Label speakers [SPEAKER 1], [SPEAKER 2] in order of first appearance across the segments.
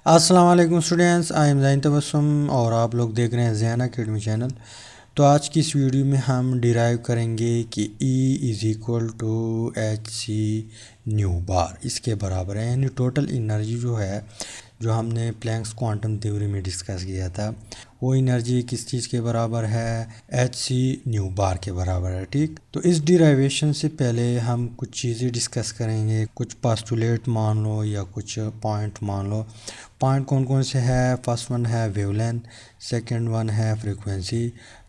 [SPEAKER 1] अस्सलाम वालेकुम students, I am ज़ैन तबस्सुम और आप लोग देख रहे हैं ज़ैन अकेडमी चैनल। तो आज की इस वीडियो में हम डिराइव करेंगे कि E is equal to H C nu bar, इसके बराबर है। यानी टोटल एनर्जी जो है, जो हमने प्लैंक्स क्वांटम थ्योरी में डिस्कस किया था, वो एनर्जी किस चीज़ के बराबर है? एच सी न्यू बार के बराबर है। ठीक, तो इस डिराइवेशन से पहले हम कुछ चीज़ें डिस्कस करेंगे, कुछ पास्टुलेट मान लो या कुछ पॉइंट मान लो। पॉइंट कौन कौन से है? फर्स्ट वन है वेवलेंथ, सेकंड वन है फ्रीक्वेंसी,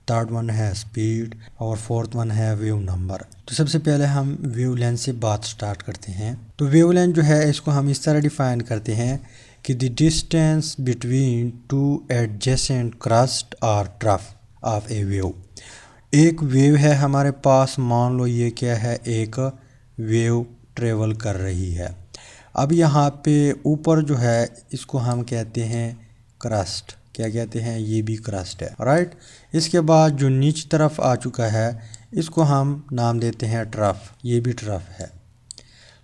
[SPEAKER 1] थर्ड वन है स्पीड और फोर्थ वन है वेव नंबर। तो सबसे पहले हम वेवलेंथ से बात स्टार्ट करते हैं। तो वेवलेंथ जो है, इसको हम इस तरह डिफाइन करते हैं कि the distance between two adjacent crust और ट्रफ ऑफ ए वेव। एक वेव है हमारे पास, मान लो ये क्या है, एक वेव ट्रेवल कर रही है। अब यहाँ पे ऊपर जो है, इसको हम कहते हैं क्रस्ट। क्या कहते हैं? ये भी क्रस्ट है, राइट। इसके बाद जो नीचे तरफ आ चुका है, इसको हम नाम देते हैं ट्रफ। ये भी ट्रफ है।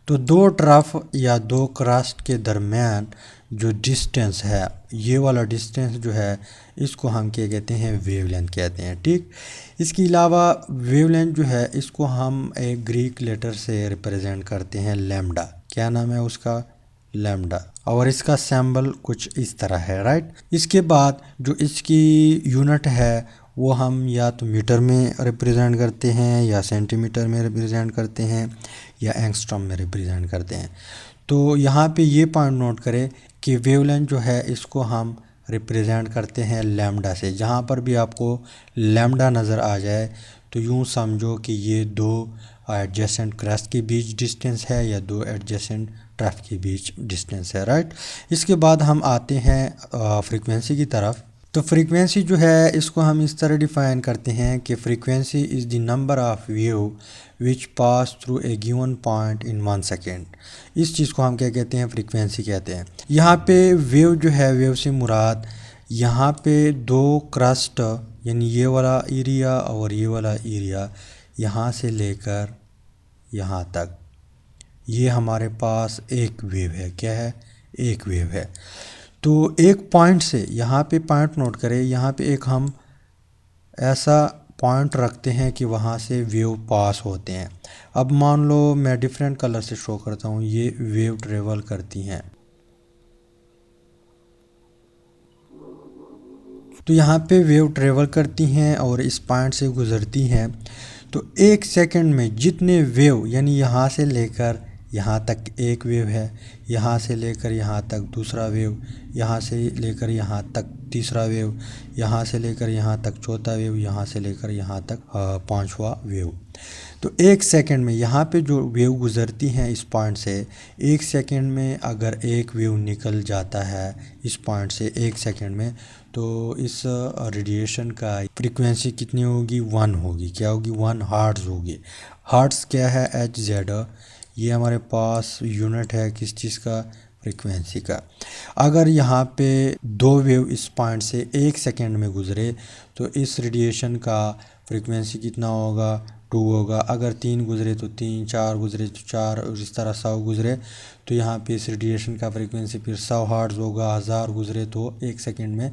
[SPEAKER 1] तो दो ट्रफ या दो क्रस्ट के दरमियान जो डिस्टेंस है, ये वाला डिस्टेंस जो है, इसको हम क्या कहते हैं? वेवलेंथ कहते हैं। ठीक, इसके अलावा वेवलेंथ जो है, इसको हम एक ग्रीक लेटर से रिप्रेजेंट करते हैं, लैम्डा। क्या नाम है उसका? लैम्डा। और इसका सिंबल कुछ इस तरह है, राइट। इसके बाद जो इसकी यूनिट है, वो हम या तो मीटर में रिप्रेजेंट करते हैं, या सेंटीमीटर में रिप्रेजेंट करते हैं, या एंगस्ट्रॉम में रिप्रेजेंट करते हैं। तो यहाँ पे ये पॉइंट नोट करें कि वेवलेंथ जो है, इसको हम रिप्रेजेंट करते हैं लैम्डा से। जहाँ पर भी आपको लैम्डा नज़र आ जाए, तो यूँ समझो कि ये दो एडजेसेंट क्रस्ट के बीच डिस्टेंस है, या दो एडजेसेंट ट्रफ के बीच डिस्टेंस है, राइट। इसके बाद हम आते हैं फ्रीक्वेंसी की तरफ। तो फ्रीक्वेंसी जो है, इसको हम इस तरह डिफाइन करते हैं कि frequency is the number of wave which pass through a given point in 1 second. इस चीज़ को हम क्या कहते हैं? फ्रीक्वेंसी कहते हैं। यहाँ पे वेव जो है, वेव से मुराद यहाँ पे दो क्रस्ट, यानी ये वाला एरिया और ये वाला एरिया, यहाँ से लेकर यहाँ तक, ये हमारे पास एक वेव है। क्या है? एक वेव है। तो एक पॉइंट से, यहाँ पे पॉइंट नोट करें, यहाँ पे एक हम ऐसा पॉइंट रखते हैं कि वहाँ से वेव पास होते हैं। अब मान लो मैं डिफरेंट कलर से शो करता हूँ, ये वेव ट्रेवल करती हैं। तो यहाँ पे वेव ट्रेवल करती हैं और इस पॉइंट से गुज़रती हैं। तो एक सेकंड में जितने वेव, यानी यहाँ से लेकर यहाँ तक एक वेव है, यहाँ से लेकर यहाँ तक दूसरा वेव, यहाँ से लेकर यहाँ तक तीसरा वेव, यहाँ से लेकर यहाँ तक चौथा वेव, यहाँ से लेकर यहाँ तक पांचवा वेव। तो एक सेकंड में यहाँ पे जो वेव गुज़रती हैं इस पॉइंट से, एक सेकंड में अगर एक वेव निकल जाता है इस पॉइंट से एक सेकंड में, तो इस रेडिएशन का फ्रीक्वेंसी कितनी होगी? 1 होगी। क्या होगी? 1 हर्ट्ज़ होगी। हर्ट्ज़ क्या है? H Z. ये हमारे पास यूनिट है किस चीज़ का? फ्रीक्वेंसी का। अगर यहाँ पे दो वेव इस पॉइंट से एक सेकंड में गुजरे, तो इस रेडिएशन का फ्रीक्वेंसी कितना होगा? 2 होगा। अगर 3 गुजरे तो 3, 4 गुजरे तो 4, और इस तरह 100 गुजरे तो यहाँ पे इस रेडिएशन का फ्रीक्वेंसी फिर 100 हर्ट्ज़ होगा। 1000 गुजरे तो एक सेकंड में,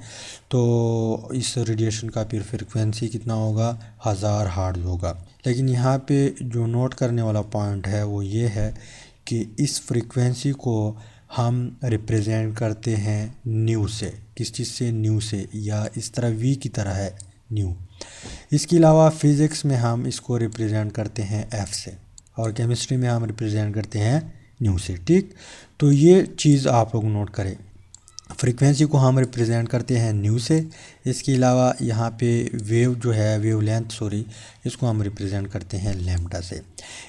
[SPEAKER 1] तो इस रेडिएशन का फिर फ्रीक्वेंसी कितना होगा? 1000 हर्ट्ज़ होगा। लेकिन यहाँ पे जो नोट करने वाला पॉइंट है वो ये है कि इस फ्रीक्वेंसी को हम रिप्रेजेंट करते हैं न्यू से। किस चीज़ से? न्यू से, या इस तरह वी की तरह है न्यू। इसके अलावा फिज़िक्स में हम इसको रिप्रेजेंट करते हैं एफ से, और केमिस्ट्री में हम रिप्रेजेंट करते हैं न्यू से। ठीक, तो ये चीज़ आप लोग नोट करें। फ्रीक्वेंसी को हम रिप्रेजेंट करते हैं न्यू से। इसके अलावा यहाँ पे वेव जो है, वेव लेंथ सॉरी, इसको हम रिप्रेजेंट करते हैं लैम्डा से।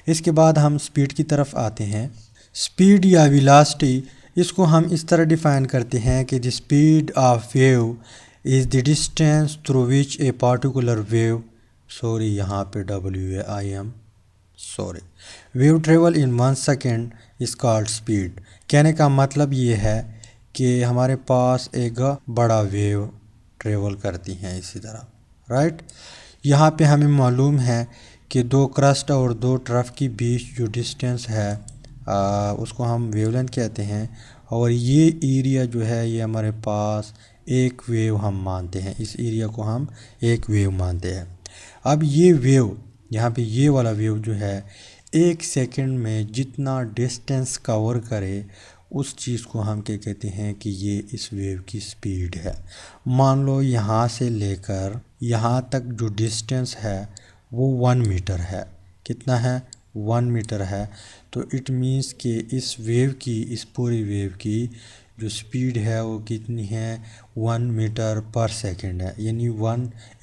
[SPEAKER 1] इसके बाद हम स्पीड की तरफ आते हैं। स्पीड या वेलोसिटी, इसको हम इस तरह डिफाइन करते हैं कि the speed of wave is the distance through which a particular wave, sorry यहाँ पे डब्ल्यू है, I am sorry, wave travel in 1 second is called speed. कहने का मतलब ये है कि हमारे पास एक बड़ा वेव ट्रेवल करती हैं इसी तरह, राइट। यहाँ पे हमें मालूम है कि दो क्रस्ट और दो ट्रफ के बीच जो डिस्टेंस है, उसको हम वेवलेंथ कहते हैं, और ये एरिया जो है ये हमारे पास एक वेव हम मानते हैं, इस एरिया को हम एक वेव मानते हैं। अब ये वेव यहाँ पे ये वाला वेव जो है 1 सेकंड में जितना डिस्टेंस कवर करे उस चीज़ को हम क्या कहते हैं कि ये इस वेव की स्पीड है। मान लो यहाँ से लेकर यहाँ तक जो डिस्टेंस है वो 1 मीटर है। कितना है? 1 मीटर है। तो इट मीन्स कि इस वेव की, इस पूरी वेव की जो स्पीड है वो कितनी है? 1 मीटर पर सेकंड है। यानी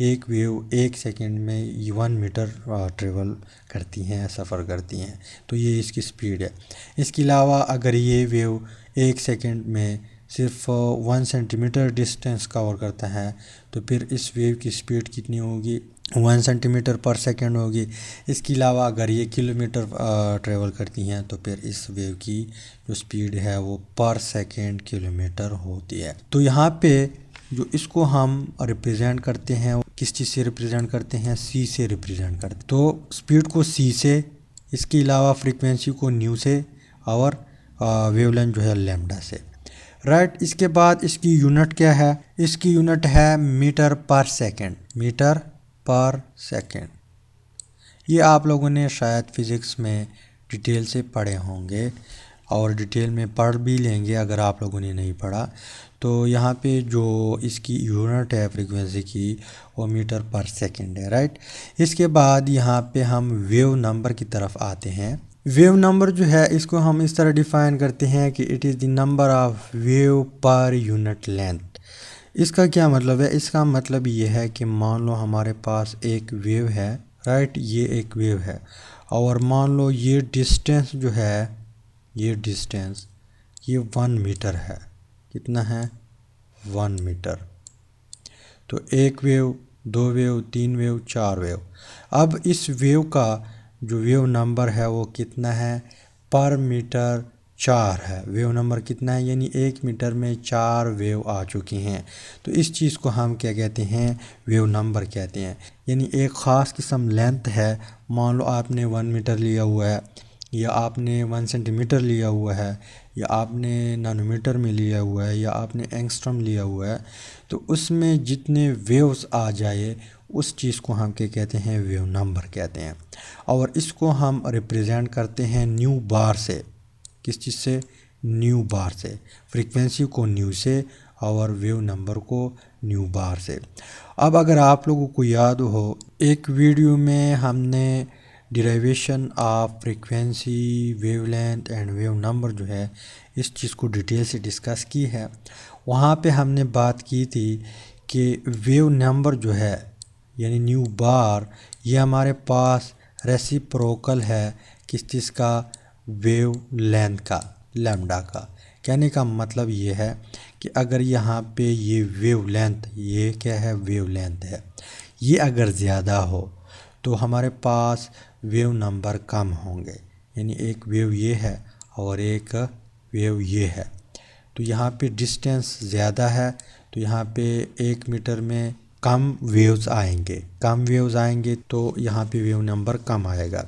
[SPEAKER 1] एक वेव 1 सेकंड में 1 मीटर ट्रेवल करती हैं, सफ़र करती हैं। तो ये इसकी स्पीड है। इसके अलावा अगर ये वेव 1 सेकंड में सिर्फ 1 सेंटीमीटर डिस्टेंस कवर करता है तो फिर इस वेव की स्पीड कितनी होगी? 1 सेंटीमीटर पर सेकंड होगी। इसके अलावा अगर ये किलोमीटर ट्रेवल करती हैं तो फिर इस वेव की जो स्पीड है वो पर सेकंड किलोमीटर होती है। तो यहाँ पे जो इसको हम रिप्रेजेंट करते हैं किस चीज़ से रिप्रेजेंट करते हैं? सी से रिप्रेजेंट करते हैं। तो स्पीड को सी से, इसके अलावा फ्रीक्वेंसी को न्यू से और वेवलेंथ जो है लैम्डा से, राइट। इसके बाद इसकी यूनिट क्या है? इसकी यूनिट है मीटर पर सेकंड। मीटर पर सेकंड ये आप लोगों ने शायद फिज़िक्स में डिटेल से पढ़े होंगे और डिटेल में पढ़ भी लेंगे अगर आप लोगों ने नहीं पढ़ा। तो यहाँ पे जो इसकी यूनिट है फ्रीक्वेंसी की वो मीटर पर सेकंड है, राइट। इसके बाद यहाँ पे हम वेव नंबर की तरफ आते हैं। वेव नंबर जो है इसको हम इस तरह डिफ़ाइन करते हैं कि it is the number of wave per unit length. इसका क्या मतलब है? इसका मतलब ये है कि मान लो हमारे पास एक वेव है, राइट। ये एक वेव है और मान लो ये डिस्टेंस जो है, ये डिस्टेंस ये 1 मीटर है। कितना है? 1 मीटर। तो एक वेव, 2 वेव, 3 वेव, 4 वेव। अब इस वेव का जो वेव नंबर है वो कितना है? पर मीटर 4 है। वेव नंबर कितना है? यानी 1 मीटर में 4 वेव आ चुकी हैं। तो इस चीज़ को हम क्या कहते हैं? वेव नंबर कहते हैं। यानी एक ख़ास किस्म लेंथ है। मान लो आपने 1 मीटर लिया हुआ है या आपने 1 सेंटीमीटर लिया हुआ है या आपने नैनोमीटर में लिया हुआ है या आपने एंगस्ट्रम लिया हुआ है। तो उसमें जितने वेव्स आ जाए उस चीज़ को हम क्या कहते हैं? वेव नंबर कहते हैं। और इसको हम रिप्रेजेंट करते हैं न्यू बार से। किस चीज़ से? न्यू बार से। फ्रीक्वेंसी को न्यू से और वेव नंबर को न्यू बार से। अब अगर आप लोगों को याद हो, एक वीडियो में हमने derivation of frequency, wavelength and wave number जो है इस चीज़ को डिटेल से डिस्कस की है। वहाँ पे हमने बात की थी कि वेव नंबर जो है यानी न्यू बार ये हमारे पास रेसिप्रोकल है किस चीज़ का? वेव लेंथ का, लैम्डा का। कहने का मतलब ये है कि अगर यहाँ पे ये वेव लेंथ, ये क्या है? वेव लेंथ है, ये अगर ज़्यादा हो तो हमारे पास वेव नंबर कम होंगे। यानी एक वेव ये है और एक वेव ये है। तो यहाँ पे डिस्टेंस ज़्यादा है तो यहाँ पे 1 मीटर में कम वेव्स आएंगे तो यहाँ पे वेव नंबर कम आएगा।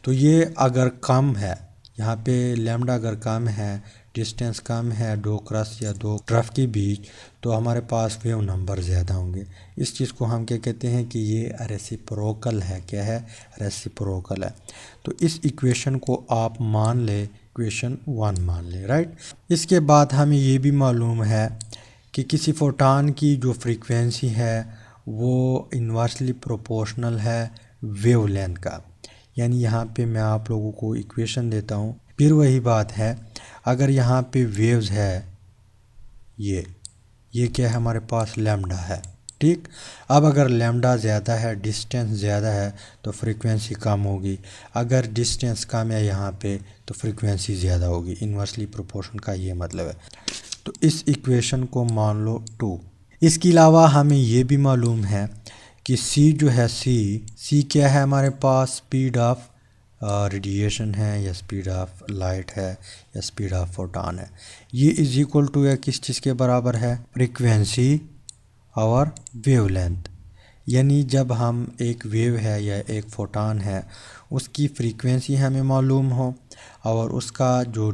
[SPEAKER 1] तो ये अगर कम है, यहाँ पे लैम्डा अगर कम है, डिस्टेंस कम है 2 क्रस्ट या 2 ट्रफ के बीच, तो हमारे पास वेव नंबर ज़्यादा होंगे। इस चीज़ को हम क्या कहते हैं कि ये रेसिप्रोकल है। क्या है? रेसिप्रोकल है। तो इस इक्वेशन को आप मान ले, इक्वेशन 1 मान ले, राइट। इसके बाद हमें ये भी मालूम है कि किसी फोटॉन की जो फ्रीक्वेंसी है वो इन्वर्सली प्रोपोर्शनल है वेव लेंथ का। यानी यहाँ पे मैं आप लोगों को इक्वेशन देता हूँ। फिर वही बात है, अगर यहाँ पे वेव्स है, ये क्या है? हमारे पास लैम्डा है, ठीक। अब अगर लैम्डा ज़्यादा है, डिस्टेंस ज़्यादा है तो फ्रीक्वेंसी कम होगी। अगर डिस्टेंस कम है यहाँ पे तो फ्रीक्वेंसी ज़्यादा होगी। इन्वर्सली प्रोपोर्शन का ये मतलब है। तो इस इक्वेशन को मान लो 2। इसके अलावा हमें ये भी मालूम है कि सी जो है, सी क्या है हमारे पास? स्पीड ऑफ रेडिएशन है या स्पीड ऑफ लाइट है या स्पीड ऑफ फोटॉन है। ये इज इक्वल टू या किस चीज़ के बराबर है? फ्रीक्वेंसी और वेवलेंथ। यानी जब हम एक वेव है या एक फोटॉन है उसकी फ्रीक्वेंसी हमें मालूम हो और उसका जो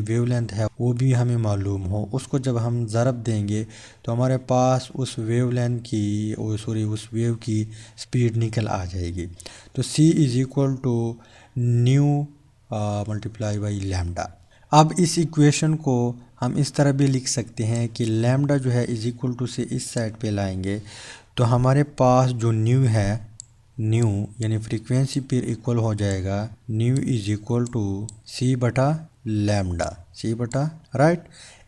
[SPEAKER 1] वेवलेंथ है वो भी हमें मालूम हो, उसको जब हम ज़रब देंगे तो हमारे पास उस वेवलेंथ की उस वेव की स्पीड निकल आ जाएगी। तो c is equal to nu multiply by lambda. अब इस इक्वेशन को हम इस तरह भी लिख सकते हैं कि लैम्डा जो है इज़ इक्वल टू से इस साइड पे लाएंगे तो हमारे पास जो न्यू है, न्यू यानी फ्रीक्वेंसी पर इक्वल हो जाएगा न्यू इज इक्वल टू सी बटा लैम्डा, सी बटा राइट।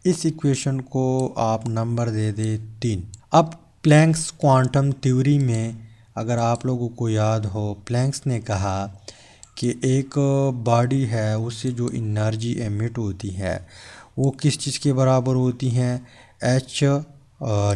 [SPEAKER 1] इस इक्वेशन को आप नंबर दे दे 3। अब प्लैंक्स क्वांटम थ्योरी में अगर आप लोगों को याद हो, प्लैंक्स ने कहा कि एक बॉडी है उससे जो एनर्जी एमिट होती है वो किस चीज़ के बराबर होती हैं, एच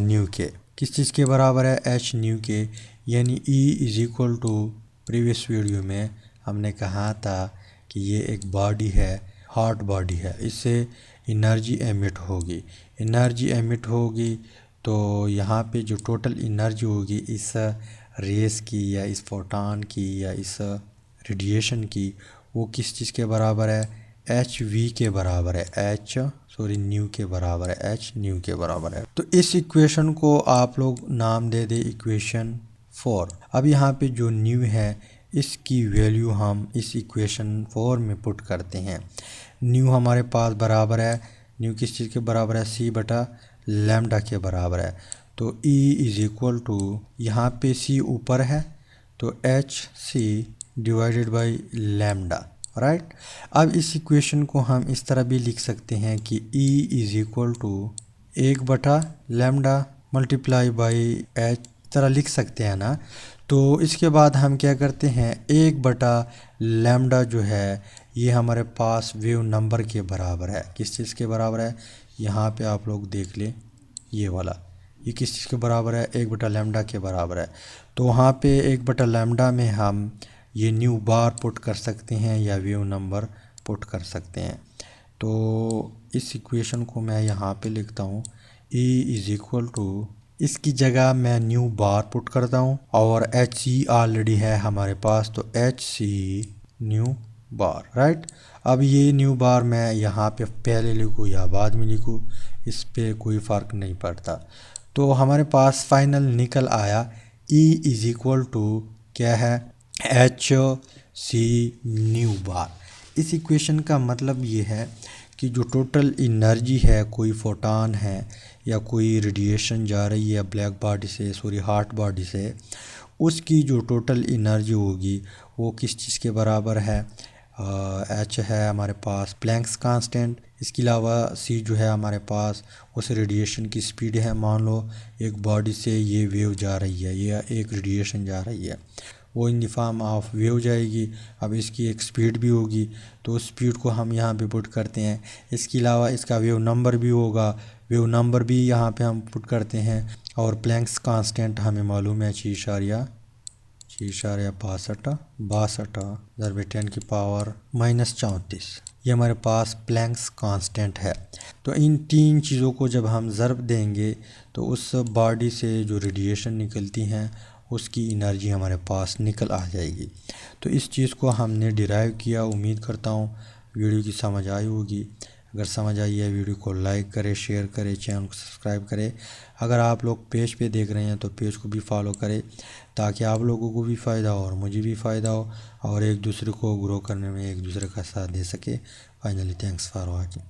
[SPEAKER 1] न्यू के। किस चीज़ के बराबर है, एच न्यू के। यानी E is equal to, previous video में हमने कहा था कि ये एक बॉडी है, हॉट बॉडी है, इससे एनर्जी एमिट होगी। एनर्जी एमिट होगी तो यहाँ पे जो टोटल एनर्जी होगी इस रेस की या इस फोटॉन की या इस रेडिएशन की, वो किस चीज़ के बराबर है, एच वी के बराबर है, न्यू के बराबर है, एच न्यू के बराबर है। तो इस इक्वेशन को आप लोग नाम दे दे इक्वेशन 4। अब यहाँ पे जो न्यू है इसकी वैल्यू हम इस इक्वेशन 4 में पुट करते हैं। न्यू हमारे पास बराबर है, न्यू किस चीज़ के बराबर है, सी बटा लैम्डा के बराबर है। तो E इज़ इक्वल टू, यहाँ पे C ऊपर है तो H C divided by lambda, right. अब इस इक्वेशन को हम इस तरह भी लिख सकते हैं कि E इज़ इक्वल टू 1 बटा लैम्डा मल्टीप्लाई बाई एच, तरह लिख सकते हैं ना। तो इसके बाद हम क्या करते हैं, 1 बटा लैम्डा जो है ये हमारे पास वेव नंबर के बराबर है। किस चीज़ के बराबर है, यहाँ पे आप लोग देख लें, ये वाला, ये किस चीज़ के बराबर है, 1 बटा लैम्डा के बराबर है। तो वहाँ पे 1 बटा लैम्डा में हम ये न्यू बार पुट कर सकते हैं या वेव नंबर पुट कर सकते हैं। तो इस इक्वेशन को मैं यहाँ पे लिखता हूँ, E इज़ इक्वल टू, इसकी जगह मैं न्यू बार पुट करता हूँ और एच सी ऑलरेडी है हमारे पास, तो एच सी न्यू बार, राइट। अब ये न्यू बार मैं यहाँ पे पहले लिखूँ या बाद में लिखूँ, इस पे कोई फ़र्क नहीं पड़ता। तो हमारे पास फाइनल निकल आया E इज़ इक्वल टू क्या है, एच सी न्यू बार। इस इक्वेशन का मतलब ये है कि जो टोटल एनर्जी है, कोई फोटॉन है या कोई रेडिएशन जा रही है ब्लैक बॉडी से, हॉट बॉडी से, उसकी जो टोटल एनर्जी होगी वो किस चीज़ के बराबर है, एच है हमारे पास प्लैंक्स कांस्टेंट। इसके अलावा सी जो है हमारे पास उस रेडिएशन की स्पीड है। मान लो एक बॉडी से ये वेव जा रही है या एक रेडिएशन जा रही है, वो in the form of wave जाएगी। अब इसकी एक स्पीड भी होगी तो उस स्पीड को हम यहाँ पे पुट करते हैं। इसके अलावा इसका वेव नंबर भी होगा, वेव नंबर भी यहाँ पे हम पुट करते हैं। और प्लैंक्स कांस्टेंट हमें मालूम है 6.62 ज़रबे 10⁻⁻34, ये हमारे पास प्लैंक्स कांस्टेंट है। तो इन 3 चीज़ों को जब हम ज़रब देंगे तो उस बॉडी से जो रेडिएशन निकलती हैं उसकी एनर्जी हमारे पास निकल आ जाएगी। तो इस चीज़ को हमने डिराइव किया। उम्मीद करता हूँ वीडियो की समझ आई होगी। अगर समझ आई है वीडियो को लाइक करें, शेयर करें, चैनल को सब्सक्राइब करें। अगर आप लोग पेज पे देख रहे हैं तो पेज को भी फॉलो करें ताकि आप लोगों को भी फ़ायदा हो और मुझे भी फ़ायदा हो और एक दूसरे को ग्रो करने में एक दूसरे का साथ दे सके। Finally thanks for watching.